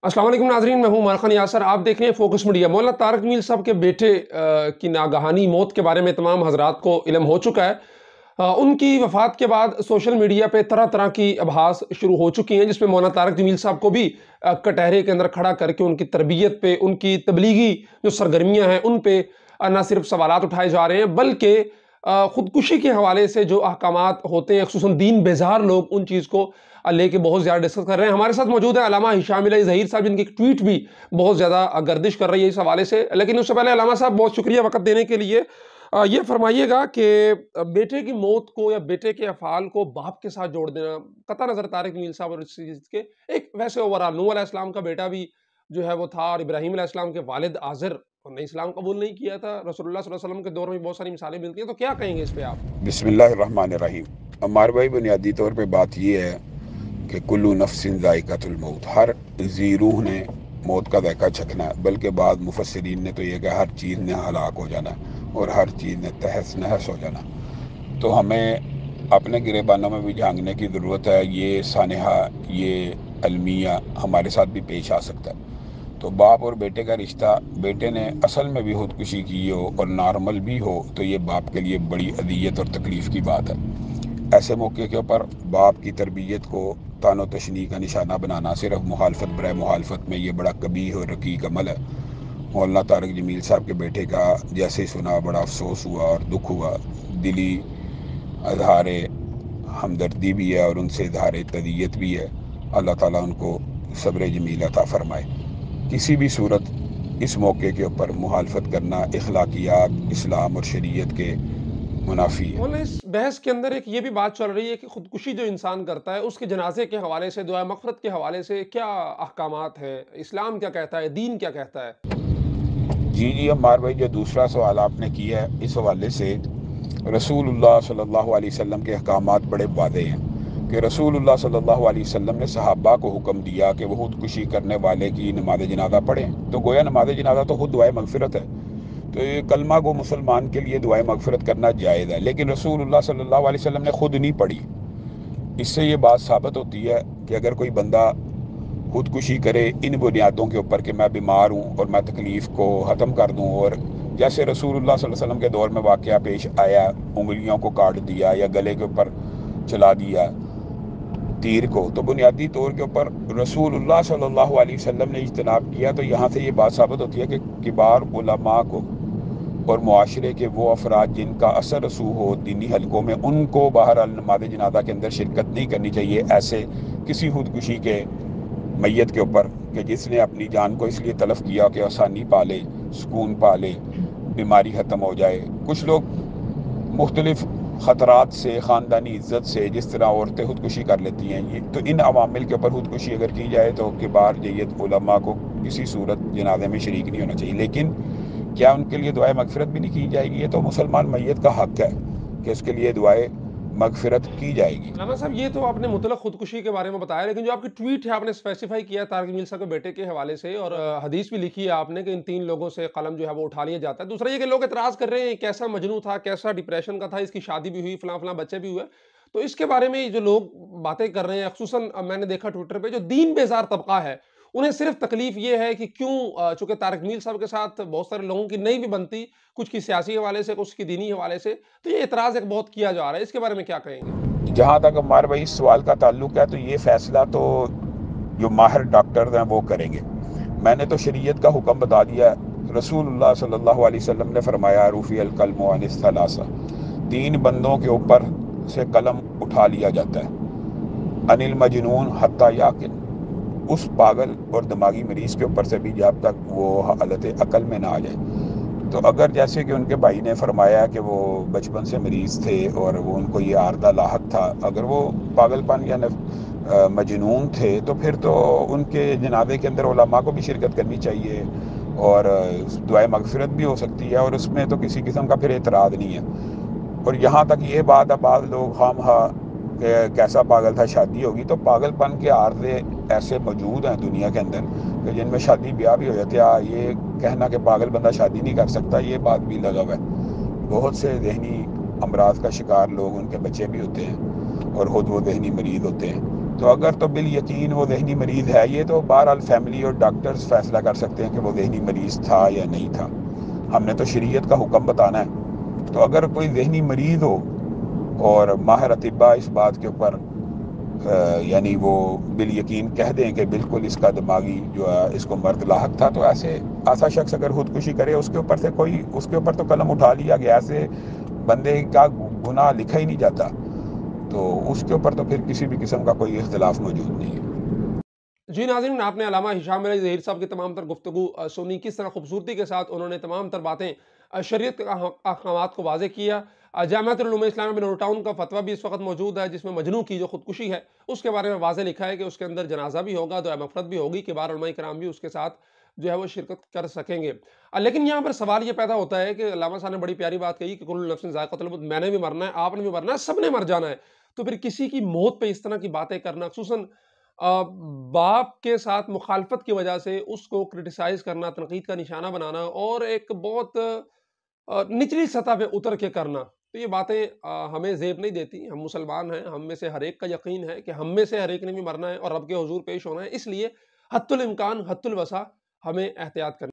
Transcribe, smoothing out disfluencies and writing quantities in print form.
अस्सलाम वालेकुम नाज़रीन, मैं हूं उमर खान यासर। आप देख रहे हैं फोकस मीडिया। मौलाना तारक मीर साहब के बेटे की नागहानी मौत के बारे में तमाम हजरात को इल्म हो चुका है। उनकी वफ़ात के बाद सोशल मीडिया पे तरह तरह की अबहास शुरू हो चुकी हैं, जिसमें मौलाना तारक जमील साहब को भी कटहरे के अंदर खड़ा करके उनकी तरबियत पे, उनकी तबलीगी जो सरगर्मियाँ हैं उन पे न सिर्फ सवालात उठाए जा रहे हैं, बल्कि खुदकुशी के हवाले से जो अहकामात होते हैं, खुसूसन दीन बेजार लोग उन चीज़ को लेके बहुत ज़्यादा डिस्कस कर रहे हैं। हमारे साथ मौजूद है अल्लामा हिशाम इलाही ज़हीर साहब, जिनकी एक ट्वीट भी बहुत ज़्यादा गर्दिश कर रही है इस हवाले से। लेकिन उससे पहले अल्लामा साहब, बहुत शुक्रिया वक़्त देने के लिए। ये फरमाइएगा कि बेटे की मौत को या बेटे के अफ़ाल को बाप के साथ जोड़ देना, कतई नज़र तारिक मीर साहब और इस चीज़ के एक वैसे ओवरऑल नूह अलैहिस्सलाम का बेटा भी जो है वो था, और इब्राहीम अलैहिस्सलाम के वालिद आज़र उन्होंने इस्लाम कबूल नहीं किया था। रसूलुल्लाह सल्लल्लाहु अलैहि वसल्लम के दौर में बहुत सारी मिसालें मिलती हैं, तो क्या कहेंगे इस पे आप? बिस्मिल्लाहिर्रहमानिर्रहीम। हमारे भाई बुनियादी तौर पे बात ये है कि कुल्लु नफ्सिन ज़ाइक़तुल मौत, हर ज़ी रूह ने मौत का ज़ायक़ा चखना है। बल्कि बाद मुफस्सिरीन ने तो ये कहा हर चीज़ ने हलाक हो जाना और हर चीज़ ने तहस नहस हो जाना। तो हमें अपने गिरेबानों में भी झांकने की ज़रूरत है। ये सानहा, ये अलमिया हमारे साथ भी पेश आ सकता है। तो बाप और बेटे का रिश्ता, बेटे ने असल में भी खुदकुशी की हो और नॉर्मल भी हो, तो ये बाप के लिए बड़ी अदियत और तकलीफ़ की बात है। ऐसे मौके के ऊपर बाप की तरबियत को तानो तशनी का निशाना बनाना, सिर्फ मुखालफत बराए मुखालफत में, ये बड़ा कबीह और रकीक अमल है। मौलाना तारक जमील साहब के बेटे का जैसे ही सुना बड़ा अफसोस हुआ और दुख हुआ। दिली इज़हार हमदर्दी भी है और उनसे इज़हार तदियत भी है। अल्लाह ताला उनको सब्र जमील अता फ़रमाए। किसी भी सूरत इस मौके के ऊपर मुखालफत करना इखलाकियात, इस्लाम और शरीयत के मुनाफी है। मौलाना, इस बहस के अंदर एक ये भी बात चल रही है कि खुदकुशी जो इंसान करता है उसके जनाजे के हवाले से, दुआ मग़फ़िरत के हवाले से क्या अहकामात है, इस्लाम क्या कहता है, दीन क्या कहता है? जी अम्मार भाई, जो दूसरा सवाल आपने किया है, इस हवाले से रसूलुल्लाह सल्लल्लाहु अलैहि वसल्लम के अहकामात बड़े वाज़ेह हैं कि रसूलुल्लाह सल्लल्लाहु अलैहि वसल्लम ने सहाबा को हुक्म दिया कि वो खुदकुशी करने वाले की नमाज जनाजा पढ़ें। तो गोया नमाज जनाजा तो खुद दुआए मगफिरत है। तो ये कलमा गो मुसलमान के लिए दुआए मगफिरत करना जायज़ है, लेकिन रसूलुल्लाह सल्लल्लाहु अलैहि वसल्लम ने खुद नहीं पढ़ी। इससे ये बात साबित होती है कि अगर कोई बंदा खुदकुशी करे इन बुनियादों के ऊपर कि मैं बीमार हूँ और मैं तकलीफ़ को ख़त्म कर दूँ, और जैसे रसूलुल्लाह सल्लल्लाहु अलैहि वसल्लम के दौर में वाक़या पेश आया, उंगलियों को काट दिया या गले के ऊपर चला दिया तीर को, तो बुनियादी तौर के ऊपर रसूलुल्लाह सल्लल्लाहु अलैहि वसल्लम ने इज्तनाब किया। तो यहाँ से ये बात साबित होती है कि किबार उलमा को और मुआशरे के वो अफराद जिनका असर रसूख हो दीनी हलकों में, उनको बहरहाल नमाज जनाजा के अंदर शिरकत नहीं करनी चाहिए ऐसे किसी खुदकुशी के मैयत के ऊपर कि जिसने अपनी जान को इसलिए तलफ किया कि आसानी पा ले, सुकून पा ले, बीमारी ख़त्म हो जाए। कुछ लोग मुख्तलिफ़ ख़तरात से, ख़ानदानी इज़्ज़त से, जिस तरह औरतें खुदकुशी कर लेती हैं, ये तो इन अवामिल के ऊपर खुदकुशी अगर की जाए तो किबार जय्यद उलमा को किसी सूरत जनाजे में शरीक नहीं होना चाहिए। लेकिन क्या उनके लिए दुआए मगफिरत भी नहीं की जाएगी? ये तो मुसलमान मैयत का हक़ है कि उसके लिए दुआए मगफिरत की जाएगी। अल्लामा साहब, ये तो आपने मुतलक खुदकुशी के बारे में बताया, लेकिन जो आपकी ट्वीट है आपने स्पेसिफाई किया तारक जमील साहब के बेटे के हवाले से, और हदीस भी लिखी है आपने कि इन 3 लोगों से कलम जो है वो उठा लिया जाता है। दूसरा ये कि लोग एतराज़ कर रहे हैं, कैसा मजनू था, कैसा डिप्रेशन का था, इसकी शादी भी हुई, फलां-फलां बच्चे भी हुए। तो इसके बारे में जो लोग बातें कर रहे हैं, ख़ुसूसन मैंने देखा ट्विटर पे जो दीन बेज़ार तबका है, उन्हें सिर्फ़ तकलीफ़ ये है कि क्यों चूँकि तारक जमील साहब के साथ बहुत सारे लोगों की नहीं भी बनती, कुछ की सियासी हवाले से, कुछ की दीनी हवाले से, तो ये एतराज़ एक बहुत किया जा रहा है। इसके बारे में क्या कहेंगे? जहाँ तक हमारे भाई इस सवाल का ताल्लुक है, तो ये फ़ैसला तो जो माहिर डॉक्टर हैं वो करेंगे। मैंने तो शरीयत का हुक्म बता दिया है। रसूलुल्लाह सल्लल्लाहु अलैहि वसल्लम ने फरमाया रुफ़िअल क़ल्मु अन सलासा, 3 बंदों के ऊपर से कलम उठा लिया जाता है। अनिल मजनून हत्ता याकिल, उस पागल और दिमागी मरीज़ के ऊपर से भी जब तक वो हालत अकल में ना आ जाए। तो अगर जैसे कि उनके भाई ने फरमाया कि वो बचपन से मरीज़ थे और वो उनको ये आर्दा लाहक था, अगर वो पागलपन या मजनून थे, तो फिर तो उनके जनाजे के अंदर उलमा को भी शिरकत करनी चाहिए और दुआए मगफिरत भी हो सकती है, और उसमें तो किसी किस्म का फिर एतराज़ नहीं है। और यहाँ तक ये बात है, बाद लोग खामखा कैसा पागल था, शादी होगी, तो पागलपन के आर्जे ऐसे मौजूद हैं दुनिया के अंदर कि जिनमें शादी ब्याह भी हो जाते हैं। ये कहना कि पागल बंदा शादी नहीं कर सकता, ये बात भी लगा हुआ है। बहुत से जहनी अमराज का शिकार लोग, उनके बच्चे भी होते हैं और खुद वो जहनी मरीज होते हैं। تو اگر تو بالیقین وہ ذہنی مریض ہے، یہ تو بہرحال فیملی اور ڈاکٹرز فیصلہ کر سکتے ہیں کہ وہ ذہنی مریض تھا یا نہیں تھا، ہم نے تو شریعت کا حکم بتانا ہے۔ تو اگر کوئی ذہنی مریض ہو اور ماہر اطباء اس بات کے اوپر یعنی وہ بالیقین کہہ دیں کہ بالکل اس کا دماغی جو ہے اس کو مرض لاحق تھا، تو ایسا شخص اگر خودکشی کرے اس کے اوپر تو قلم اٹھا لیا گیا، ایسے بندے کا گناہ لکھا ہی نہیں جاتا، تو اس کے اوپر تو پھر کسی بھی قسم کا کوئی اختلاف موجود نہیں ہے۔ جی ناظرین، آپ نے علامہ ہشام علی ظہیر صاحب کی تمام تر گفتگو سنی، کس طرح خوبصورتی کے ساتھ انہوں نے تمام تر باتیں شریعت کے احکامات کو واضح کیا۔ جامعۃ العلوم اسلامیہ بنور ٹاؤن کا فتویٰ بھی اس وقت موجود ہے، جس میں مجنوں کی جو خودکشی ہے اس کے بارے میں واضح لکھا ہے کہ اس کے اندر جنازہ بھی ہوگا، دعا مغفرت بھی ہوگی، کبار علماء کرام بھی اس کے ساتھ جو ہے وہ شرکت کر سکیں گے۔ لیکن یہاں پر سوال یہ پیدا ہوتا ہے کہ علامہ صاحب نے بڑی پیاری بات کہی کہ کل نفس ذائقۃ الموت، میں نے بھی مرنا ہے، آپ نے بھی مرنا ہے، سب نے مر جانا ہے۔ تو پھر کسی کی موت پہ اس طرح کی باتیں کرنا، خصوصاً باپ کے ساتھ مخالفت کی وجہ سے اس کو کرٹیسائز کرنا، تنقید کا نشانہ بنانا اور ایک بہت نچلی سطح پہ اتر کے کرنا، تو یہ باتیں ہمیں زیب نہیں دیتی۔ ہم مسلمان ہیں، ہم میں سے ہر ایک کا یقین ہے کہ ہم میں سے ہر ایک نے بھی مرنا ہے اور رب کے حضور پیش ہونا ہے، اس لیے حتی الامکان حتی الوسع ہمیں احتیاط کرنی